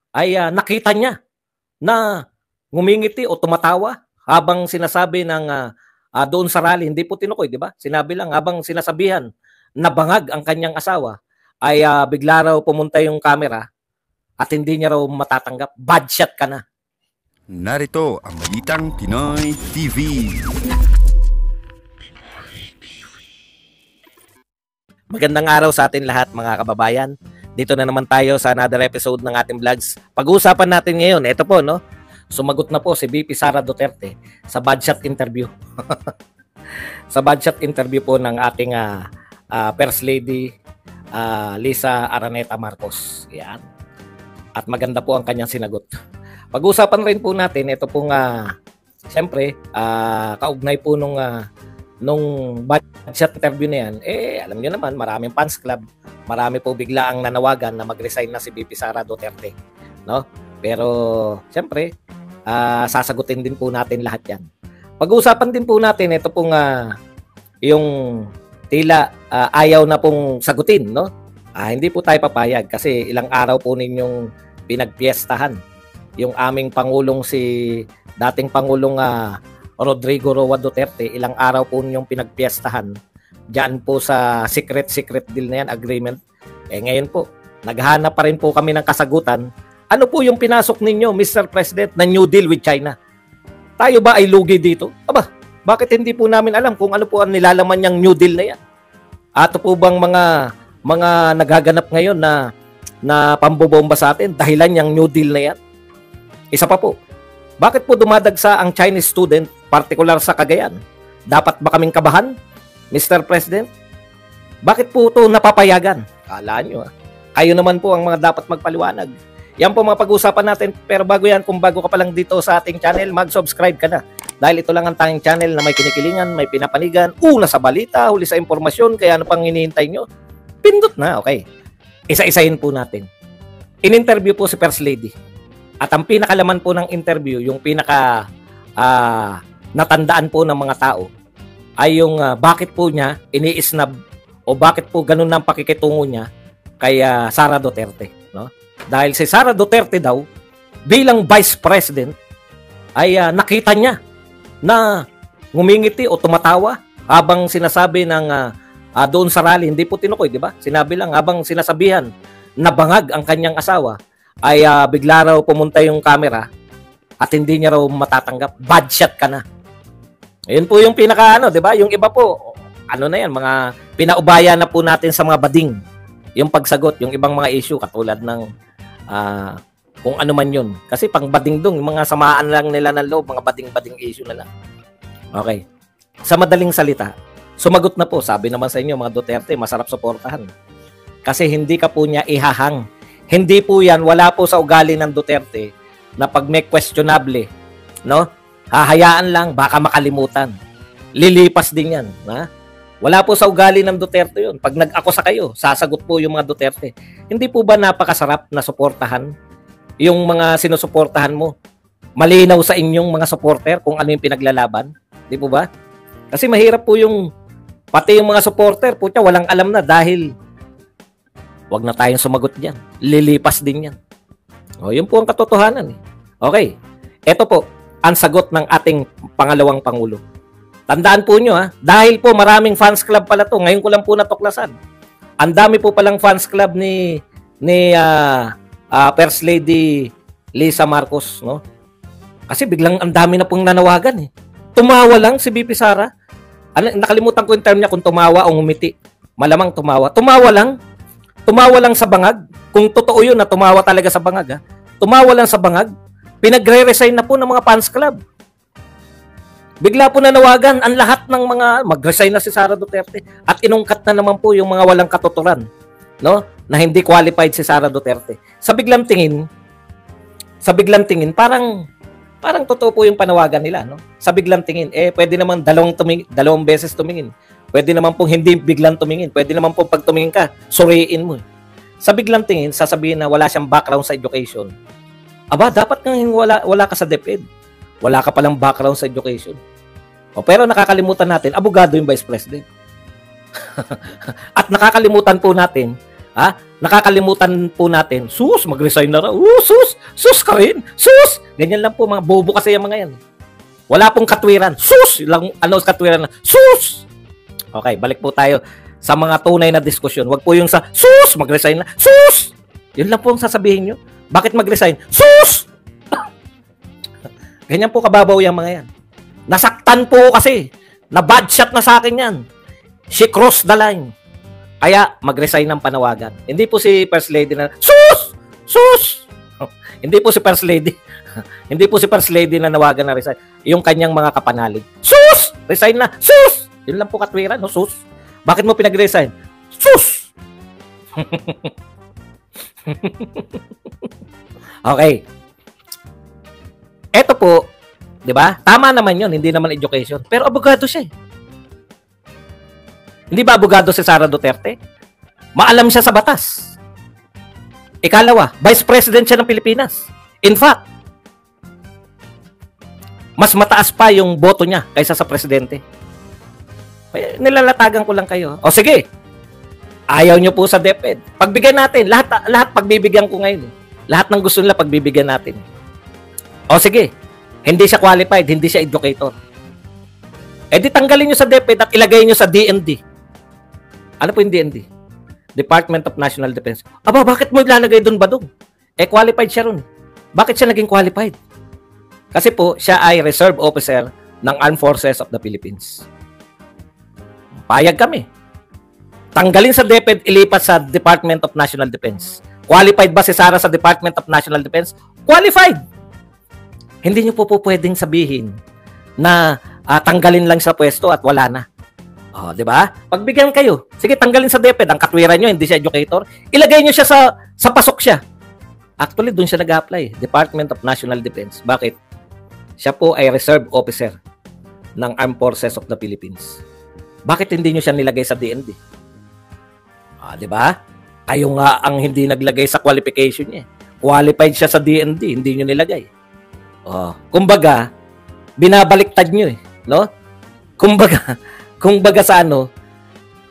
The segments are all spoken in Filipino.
ay nakita niya na ngumingiti o tumatawa habang sinasabi ng doon sa rally, hindi po tinukoy, di ba? Sinabi lang habang sinasabihan na bangag ang kanyang asawa, ay bigla raw pumunta yung camera at hindi niya raw matatanggap. Bad shot ka na. Narito ang Balitang Pinoy TV. Magandang araw sa atin lahat mga kababayan. Dito na naman tayo sa another episode ng ating vlogs. Pag-uusapan natin ngayon, ito po, no? Sumagot na po si VP Sara Duterte sa bad shot interview. Sa bad shot interview po ng ating First Lady Lisa Araneta Marcos. Yan. At maganda po ang kanyang sinagot. Pag-uusapan rin po natin, ito pong siyempre, kaugnay po nung bad shot interview na yan, alam nyo naman, maraming fans club, marami po bigla ang nanawagan na mag-resign na si VP Sara Duterte, no? Pero siyempre, sasagutin din po natin lahat yan. Pag-uusapan din po natin, ito pong yung tila ayaw na pong sagutin, no? Hindi po tayo papayag kasi ilang araw po ninyong pinagpiestahan yung aming Pangulong dating Pangulong Rodrigo Roa Duterte, ilang araw po ninyong pinagpiestahan diyan po sa secret deal na yan, agreement. Ngayon po, naghahanap pa rin po kami ng kasagutan. Ano po yung pinasok ninyo, Mr. President, na New Deal with China? Tayo ba ay lugi dito? Aba, bakit hindi po namin alam kung ano po ang nilalaman niyang New Deal na yan? Ato po bang mga nagaganap ngayon na pambobomba sa atin dahilan yung New Deal na yan? Isa pa po, bakit po dumadagsa ang Chinese student, partikular sa Cagayan? Dapat ba kaming kabahan, Mr. President? Bakit po ito napapayagan? Kala nyo kayo naman po ang mga dapat magpaliwanag. Yan po mga pag-usapan natin. Pero bago yan, kung bago ka pa lang dito sa ating channel, mag-subscribe ka na. Dahil ito lang ang tanging channel na may kinikilingan, may pinapanigan, una sa balita, huli sa impormasyon, kaya ano pang hinihintay nyo? Pindot na, okay. Isa-isahin po natin. In-interview po si First Lady. At ang pinakalaman po ng interview, yung pinaka natandaan po ng mga tao, ay yung bakit po niya ini-snub o bakit po ganun ang pakikitungo niya kay Sara Duterte, no? Dahil si Sara Duterte daw bilang Vice President ay nakita niya na ngumingiti o tumatawa habang sinasabi ng doon sa rally, hindi po tinukoy, di ba? Sinabi lang habang sinasabihan na bangag ang kanyang asawa, ay bigla raw pumunta yung camera at hindi niya raw matatanggap. Bad shot ka na. Ayun po yung pinaka di ba? Yung iba po, ano na yan, mga pinaubaya na po natin sa mga bading. Yung pagsagot, yung ibang mga issue katulad ng kung ano man yun. Kasi pang bading dong, mga samaan lang nila ng loob, mga bading issue na lang. Okay. Sa madaling salita, sumagot na po. Sabi naman sa inyo, mga Duterte, masarap suportahan. Kasi hindi ka po niya ihahang. Hindi po yan, wala po sa ugali ng Duterte na pag may questionable, no? Hahayaan lang, baka makalimutan. Lilipas din yan. Ha? Wala po sa ugali ng Duterte yun. Pag nag-akusa kayo, sasagot po yung mga Duterte. Hindi po ba napakasarap na suportahan yung mga sinusuportahan mo? Malinaw sa inyong mga supporter kung ano yung pinaglalaban? Di po ba? Kasi mahirap po yung, pati yung mga supporter, po niya, walang alam na dahil wag na tayong sumagot diyan. Lilipas din yan. O, yun po ang katotohanan. Okay. Ito po, ang sagot ng ating pangalawang Pangulo. Tandaan po nyo dahil po maraming fans club pala to. Ngayon ko lang po natuklasan. Ang dami po palang fans club ni First Lady Lisa Marcos, no? Kasi biglang ang dami na pong nanawagan Tumawa lang si VP Sara. Nakalimutan ko yung term niya kung tumawa o ngumiti. Malamang tumawa. Tumawa lang sa bangag. Kung totoo yun na tumawa talaga sa bangag, tumawa lang sa bangag, pinagre-resign na po ng mga fans club. Bigla po nanawagan ang lahat ng mga mag-resign na si Sara Duterte at inungkat na naman po yung mga walang katuturan, no? Na hindi qualified si Sara Duterte. Sa biglang tingin, parang totoo po yung panawagan nila, no? Sa biglang tingin, pwede naman dalawang beses tumingin. Pwede naman pong hindi biglang tumingin. Pwede naman pong pag tumingin ka, suriin mo. Sa biglang tingin, sasabihin na wala siyang background sa education. Aba, dapat kang wala ka sa DepEd. Wala ka palang background sa education. Pero nakakalimutan natin, abogado yung Vice President. At nakakalimutan po natin, nakakalimutan po natin, sus, mag-resign na raw. Sus ka rin. Sus! Ganyan lang po, mga bobo kasi yung mga yan. Wala pong katwiran. Sus! Ilang, katwiran na. Sus! Okay, balik po tayo sa mga tunay na diskusyon. Huwag po yung sa, sus! Mag-resign na. Sus! Yun lang po ang sasabihin nyo. Bakit mag-resign? Sus! Ganyan po kababaw yung mga yan. Nasaktan po kasi. Na bad shot na sa akin yan. She crossed the line. Kaya mag-resign ng panawagan. Hindi po si First Lady na, sus! Sus! Hindi po si First Lady. Hindi po si First Lady na nawagan na resign. Yung kanyang mga kapanalig. Sus! Resign na! Sus! Yun lang po katwiran, no? Sus! Bakit mo pinag-resign? Sus! Okay. Eto po, di ba? Tama naman yun, hindi naman education. Pero abogado siya eh. Hindi ba abogado si Sara Duterte? Maalam siya sa batas. Ikalawa, Vice President siya ng Pilipinas. In fact, mas mataas pa yung boto niya kaysa sa presidente. Nilalatagan ko lang kayo. O sige, ayaw nyo po sa DepEd. Pagbigyan natin, lahat pagbibigyan ko ngayon. Lahat ng gusto nila pagbibigyan natin. O sige, hindi siya qualified, hindi siya educator. E di tanggalin nyo sa DepEd at ilagay nyo sa DND. Ano po yung DND? Department of National Defense. Aba, bakit mo ilalagay doon ba doon? Eh, qualified siya ron. Bakit siya naging qualified? Kasi po, siya ay reserve officer ng Armed Forces of the Philippines. Payag kami. Tanggalin sa DepEd, ilipat sa Department of National Defense. Qualified ba si Sara sa Department of National Defense? Qualified! Hindi nyo po pwedeng sabihin na tanggalin lang sa pwesto at wala na. Oh, di ba? Pagbigyan kayo, sige, tanggalin sa DepEd, ang katwiran nyo, hindi siya educator, ilagay nyo siya sa pasok siya. Actually, doon siya nag-apply, Department of National Defense. Bakit? Siya po ay reserve officer ng Armed Forces of the Philippines. Bakit hindi nyo siya nilagay sa DND? Di ba? Kayo nga ang hindi naglagay sa qualification niya. Qualified siya sa DND, hindi nyo nilagay. Kumbaga, binabaliktad nyo eh. No? Kumbaga sa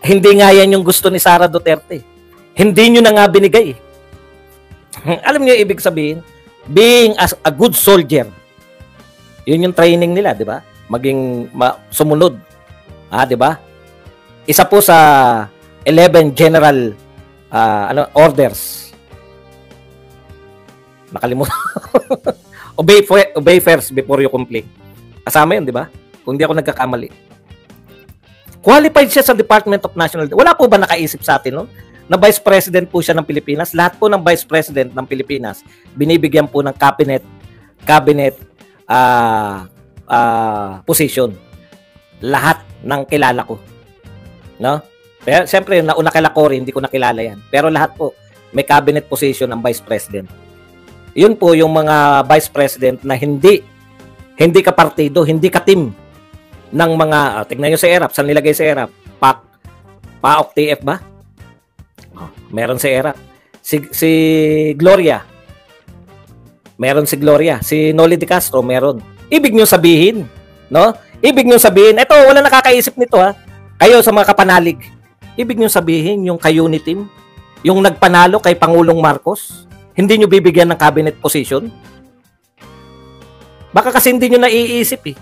hindi nga yan yung gusto ni Sara Duterte. Hindi nyo na nga binigay. Alam nyo ibig sabihin? Being a good soldier. Yun yung training nila, di ba? Maging sumunod. Di ba? Isa po sa 11 general orders. Nakalimutan. Obey first before you complain. Kasama yun, di ba? Kung di ako nagkakamali. Qualified siya sa Department of National Defense. Wala po ba nakaisip sa atin, no? Na Vice President po siya ng Pilipinas? Lahat po ng Vice President ng Pilipinas binibigyan po ng cabinet position. Lahat ng kilala ko. No? Pero siyempre, nauna kila Cory, hindi ko nakilala yan. Pero lahat po, may cabinet position ng Vice President. Yun po yung mga Vice President na hindi kapartido, hindi ka-team ng mga, tignan nyo sa ERAP, saan nilagay sa ERAP? PAOK TF ba? Meron sa ERAP. Si Gloria. Meron si Gloria. Si Noli De Castro, meron. Ibig nyo sabihin, no? Ibig nyo sabihin, eto, wala nakakaisip nito ha. Kayo sa mga kapanalig. Ibig nyo sabihin, yung ka-unit team, yung nagpanalo kay Pangulong Marcos, hindi nyo bibigyan ng cabinet position? Baka kasi hindi nyo naiisip eh.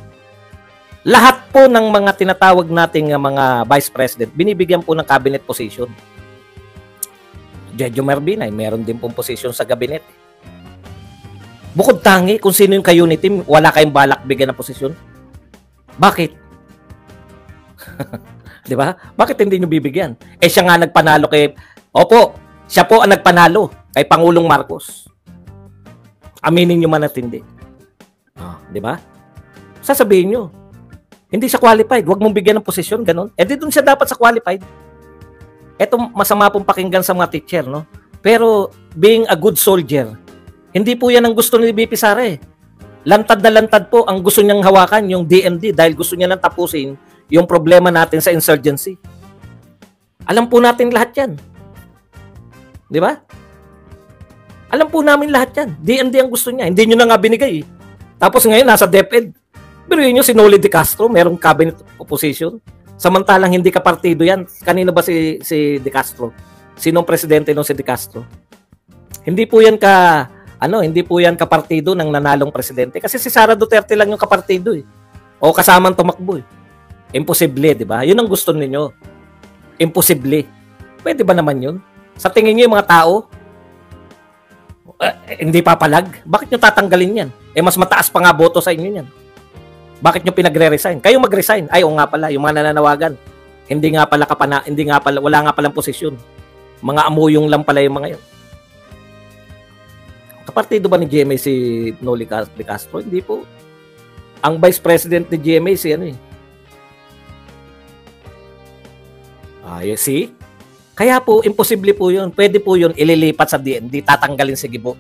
Lahat po ng mga tinatawag nating mga vice president, binibigyan po ng cabinet position. Jejo Marbinay, meron din pong position sa cabinet. Bukod tangi, kung sino yung ka-unit team, wala kayong balak bigyan ng posisyon. Bakit? Di ba? Bakit hindi nyo bibigyan? Eh siya nga nagpanalo kay... Opo, siya po ang nagpanalo kay Pangulong Marcos. Aminin nyo man at hindi. Di ba? Sasabihin nyo, hindi siya qualified. Huwag mong bigyan ng posisyon, ganun. Eh di doon siya dapat sa qualified. Ito masama pong pakinggan sa mga teacher, no? Pero being a good soldier, hindi po yan ang gusto ni VP Sara eh. Lantad na lantad po ang gusto niyang hawakan, yung DMD, dahil gusto niya nang tapusin yung problema natin sa insurgency. Alam po natin lahat yan. Di ba? Alam po namin lahat yan. DMD ang gusto niya. Hindi nyo na nga binigay eh. Tapos ngayon, nasa DepEd. Pero yun yung si Noli De Castro, merong cabinet opposition. Samantalang hindi ka partido yan. Kanino ba si De Castro? Sinong presidente nung si De Castro? Hindi po yan hindi po yan kapartido ng nanalong presidente kasi si Sara Duterte lang yung kapartido eh. O kasamang tumakbo eh. Imposible, di ba? Yun ang gusto ninyo. Imposible. Pwede ba naman yun? Sa tingin niyo yung mga tao, hindi papalag? Bakit nyo tatanggalin yan? Mas mataas pa nga boto sa inyo yan. Bakit nyo pinagre-resign? Kayo mag-resign. Ay, nga pala, yung mga nananawagan. Hindi nga pala, wala nga palang posisyon. Mga amuyong lang pala yung mga yun. Kapartido ba ni GMA si Noli De Castro? Hindi po. Ang vice president ni GMA si see? Kaya po, imposible po yun. Pwede po yun ililipat sa DND, tatanggalin si Gibo.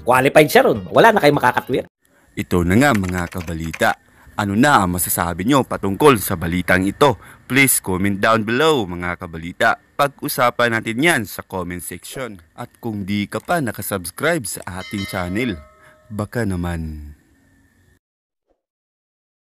Qualified siya ron. Wala na kayo makakatwir. Ito na nga mga kabalita. Ano na ang masasabi nyo patungkol sa balitang ito? Please comment down below mga kabalita. Pag-usapan natin yan sa comment section. At kung di ka pa nakasubscribe sa ating channel, baka naman